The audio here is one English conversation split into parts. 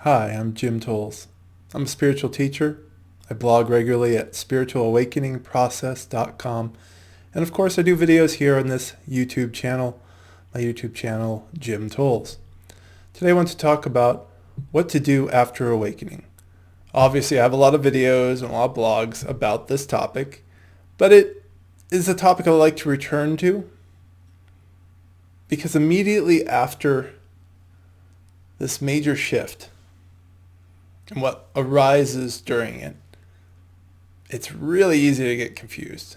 Hi, I'm Jim Tolles. I'm a spiritual teacher. I blog regularly at spiritualawakeningprocess.com. And of course, I do videos here on this YouTube channel, my YouTube channel, Jim Tolles. Today I want to talk about what to do after awakening. Obviously, I have a lot of videos and a lot of blogs about this topic, but it is a topic I like to return to because immediately after this major shift, and what arises during it, it's really easy to get confused.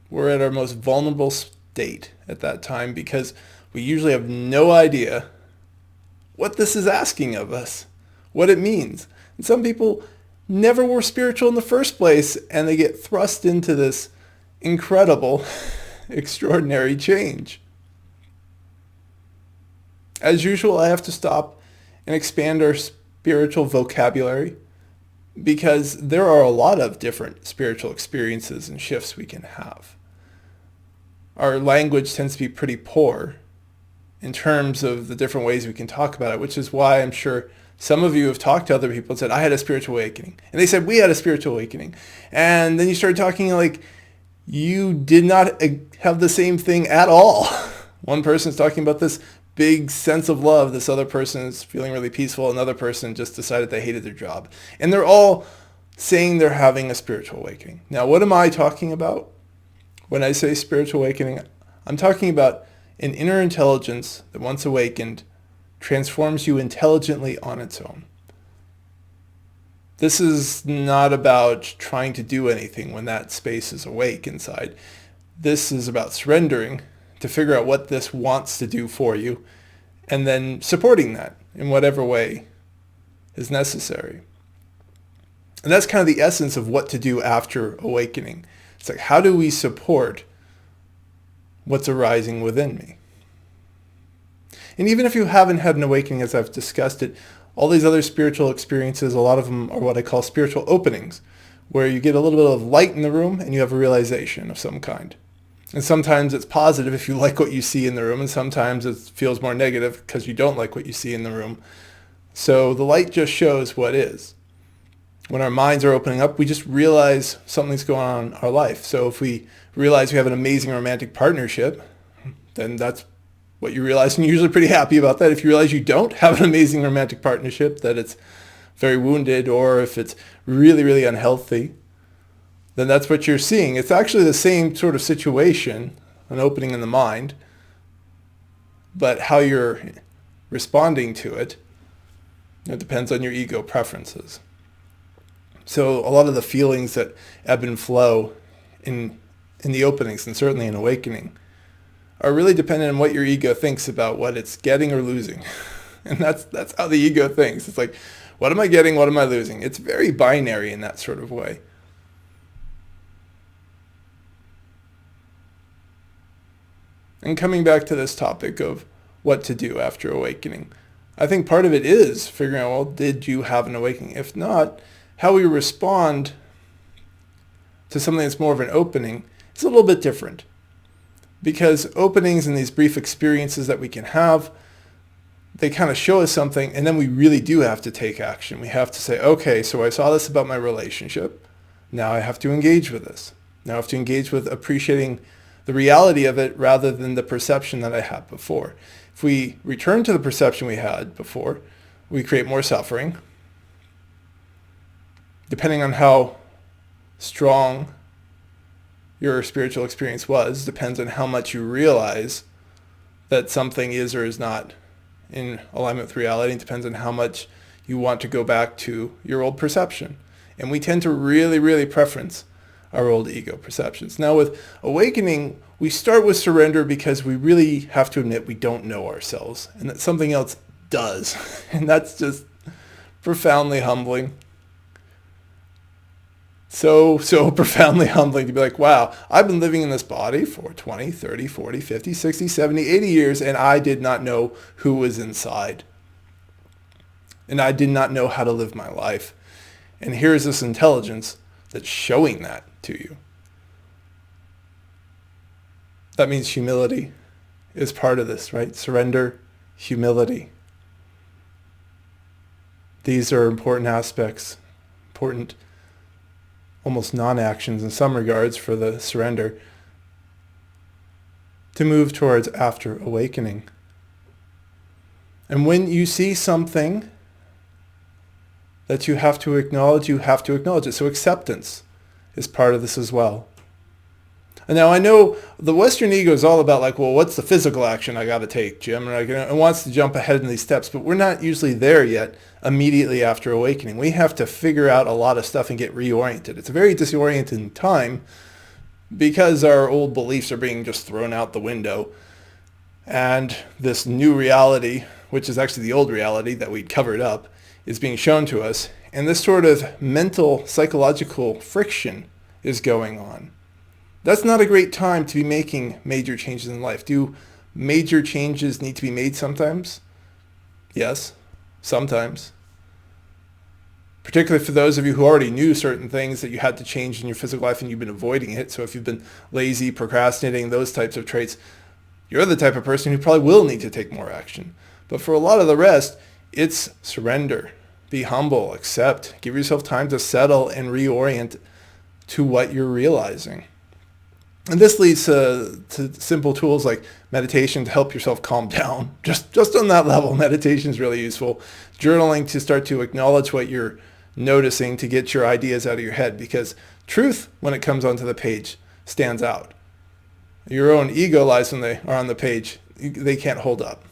We're at our most vulnerable state at that time because we usually have no idea what this is asking of us, what it means. And some people never were spiritual in the first place, and they get thrust into this incredible, extraordinary change. As usual, I have to stop and expand our spiritual vocabulary because there are a lot of different spiritual experiences and shifts we can have. Our language tends to be pretty poor in terms of the different ways we can talk about it, which is why I'm sure some of you have talked to other people and said, I had a spiritual awakening. And they said, we had a spiritual awakening. And then you started talking like you did not have the same thing at all. One person's talking about this big sense of love. This other person is feeling really peaceful. Another person just decided they hated their job. And they're all saying they're having a spiritual awakening. Now, what am I talking about when I say spiritual awakening? I'm talking about an inner intelligence that once awakened transforms you intelligently on its own. This is not about trying to do anything when that space is awake inside. This is about surrendering to figure out what this wants to do for you, and then supporting that in whatever way is necessary. And that's kind of the essence of what to do after awakening. It's like, how do we support what's arising within me? And even if you haven't had an awakening, as I've discussed it, all these other spiritual experiences, a lot of them are what I call spiritual openings, where you get a little bit of light in the room and you have a realization of some kind. And sometimes it's positive if you like what you see in the room, and sometimes it feels more negative because you don't like what you see in the room. So the light just shows what is. When our minds are opening up, we just realize something's going on in our life. So if we realize we have an amazing romantic partnership, then that's what you realize, and you're usually pretty happy about that. If you realize you don't have an amazing romantic partnership, that it's very wounded, or if it's really, really unhealthy, then that's what you're seeing. It's actually the same sort of situation, an opening in the mind, but how you're responding to it, it depends on your ego preferences. So a lot of the feelings that ebb and flow in the openings, and certainly in awakening, are really dependent on what your ego thinks about what it's getting or losing. And that's how the ego thinks. It's like, what am I getting? What am I losing? It's very binary in that sort of way. And coming back to this topic of what to do after awakening, I think part of it is figuring out, well, did you have an awakening? If not, how we respond to something that's more of an opening is a little bit different. Because openings and these brief experiences that we can have, they kind of show us something, and then we really do have to take action. We have to say, okay, so I saw this about my relationship. Now I have to engage with this. Now I have to engage with appreciating the reality of it rather than the perception that I had before. If we return to the perception we had before, we create more suffering. Depending on how strong your spiritual experience was, depends on how much you realize that something is or is not in alignment with reality. It depends on how much you want to go back to your old perception. And we tend to really, really preference our old ego perceptions. Now with awakening, we start with surrender because we really have to admit we don't know ourselves and that something else does. And that's just profoundly humbling. So profoundly humbling to be like, wow, I've been living in this body for 20, 30, 40, 50, 60, 70, 80 years, and I did not know who was inside. And I did not know how to live my life. And here's this intelligence that's showing that to you. That means humility is part of this, right? Surrender, humility. These are important aspects, important almost non-actions in some regards for the surrender to move towards after awakening. And when you see something that you have to acknowledge it. So acceptance is part of this as well. And now I know the Western ego is all about like, well, what's the physical action I got to take, Jim? And it wants to jump ahead in these steps, but we're not usually there yet immediately after awakening. We have to figure out a lot of stuff and get reoriented. It's a very disorienting time because our old beliefs are being just thrown out the window. And this new reality, which is actually the old reality that we'd covered up, is being shown to us. And this sort of mental, psychological friction is going on. That's not a great time to be making major changes in life. Do major changes need to be made sometimes? Yes, sometimes. Particularly for those of you who already knew certain things that you had to change in your physical life and you've been avoiding it. So if you've been lazy, procrastinating, those types of traits, you're the type of person who probably will need to take more action. But for a lot of the rest, it's surrender. Be humble, accept, give yourself time to settle and reorient to what you're realizing. And this leads to simple tools like meditation to help yourself calm down. Just on that level, meditation is really useful. Journaling to start to acknowledge what you're noticing to get your ideas out of your head, because truth, when it comes onto the page, stands out. Your own ego lies when they are on the page. They can't hold up.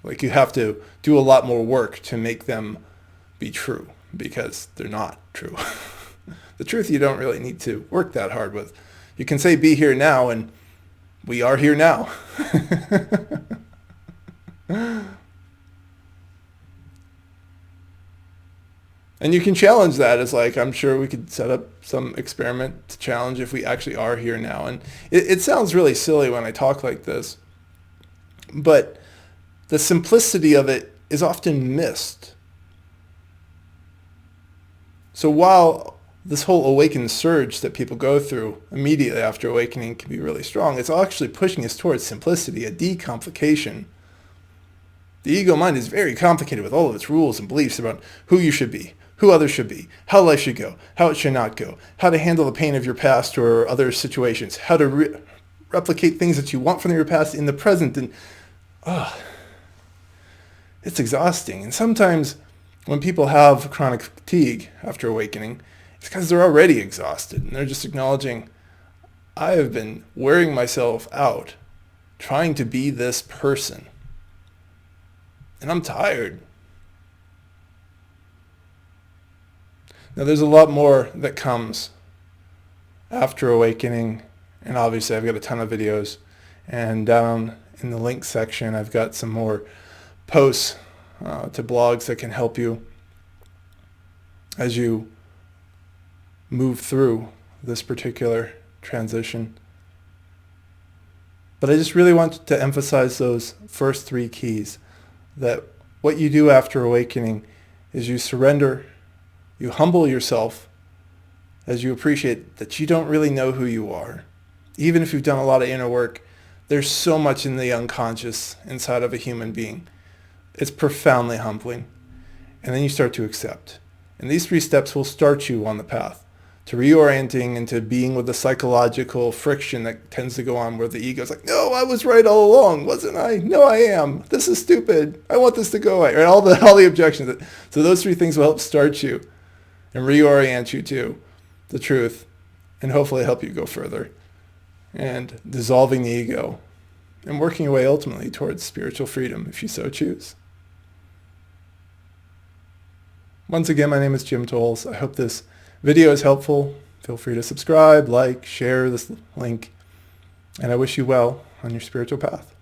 Like you have to do a lot more work to make them be true because they're not true. The truth you don't really need to work that hard with. You can say be here now, and we are here now. And you can challenge that as like, I'm sure we could set up some experiment to challenge if we actually are here now. And it sounds really silly when I talk like this, but the simplicity of it is often missed. So while this whole awakened surge that people go through immediately after awakening can be really strong, it's actually pushing us towards simplicity, a decomplication. The ego mind is very complicated with all of its rules and beliefs about who you should be, who others should be, how life should go, how it should not go, how to handle the pain of your past or other situations, how to replicate things that you want from your past in the present. And it's exhausting. And sometimes when people have chronic fatigue after awakening, it's because they're already exhausted and they're just acknowledging, I have been wearing myself out trying to be this person. And I'm tired. Now there's a lot more that comes after awakening. And obviously I've got a ton of videos. And down in the link section, I've got some more posts to blogs that can help you as you move through this particular transition. But I just really want to emphasize those first three keys, that what you do after awakening is you surrender, you humble yourself as you appreciate that you don't really know who you are. Even if you've done a lot of inner work, there's so much in the unconscious inside of a human being. It's profoundly humbling. And then you start to accept. And these three steps will start you on the path to reorienting into being with the psychological friction that tends to go on where the ego's like, no, I was right all along, wasn't I? No, I am. This is stupid. I want this to go away. Right? All the objections. So those three things will help start you and reorient you to the truth and hopefully help you go further and dissolving the ego and working your way ultimately towards spiritual freedom if you so choose. Once again, my name is Jim Tolles. I hope this video is helpful. Feel free to subscribe, like, share this link, and I wish you well on your spiritual path.